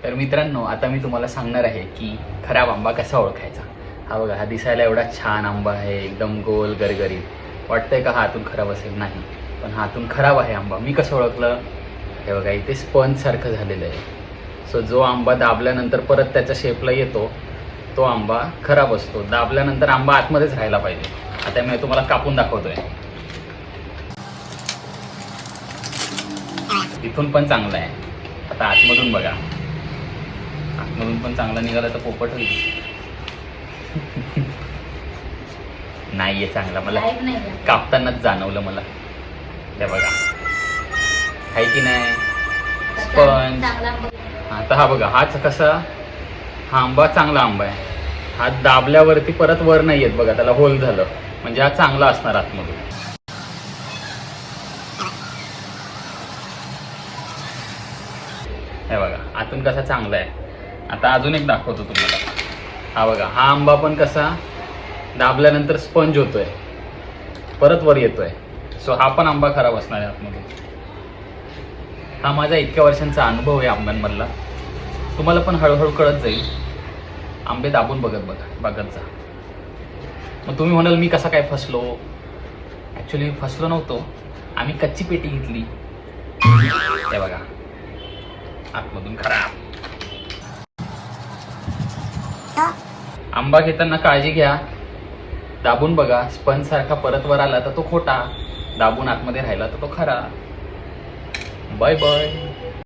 तर मित्रांनो, आता मी तुम्हाला सांगणार आहे की खराब आंबा कसा ओळखायचा. हा बघा, हा दिसायला एवढा छान आंबा आहे, एकदम गोल गरगरीत. वाटतंय का हातून खराब असेल? नाही, पण हातून खराब आहे आंबा. मी कसं ओळखलं? हे बघा, इथे स्पंज सारखं झालेलं आहे. सो जो आंबा दाबल्यानंतर परत त्याच्या शेपला येतो तो आंबा खराब असतो. दाबल्यानंतर आंबा आतमध्येच राहायला पाहिजे. आता मी तुम्हाला कापून दाखवतोय. इथून पण चांगला आहे. आता आतमधून बघा, आतमधून पण चांगला निघाला तर पोपट होईल. नाहीये चांगला, मला कापतानाच जाणवलं मला. हे बघा, आहे की नाही स्पंज. आता हा बघा, हाच कसा, हा आंबा चांगला आंबा आहे. हा दाबल्यावरती परत वर नाही येत बघा, त्याला होल झालं म्हणजे हा चांगला असणार आतमधून. हे बघा, आतून कसा चांगला आहे. आता अजून एक दाखवतो तुम्हाला. हा बघा, हा आंबा पण कसा दाबल्यानंतर स्पंज होतोय, परत वर येतोय. सो हा पण आंबा खराब असणार आहे आतमधून. हा माझा इतक्या वर्षांचा अनुभव आहे आंब्यांमधला. तुम्हाला पण हळूहळू कळत जाईल. आंबे दाबून बघत जा. मग तुम्ही म्हणाल मी कसा काय फसलो? ॲक्च्युली फसलो नव्हतो, आम्ही कच्ची पेटी घेतली. हे बघा, आतमधून खराब. आंबा घेताना काळजी घ्या. दाबून बघा, स्पंज सारखा परत वर आला तर तो खोटा, दाबून आतमध्ये राहिला तर तो खरा. Bye bye.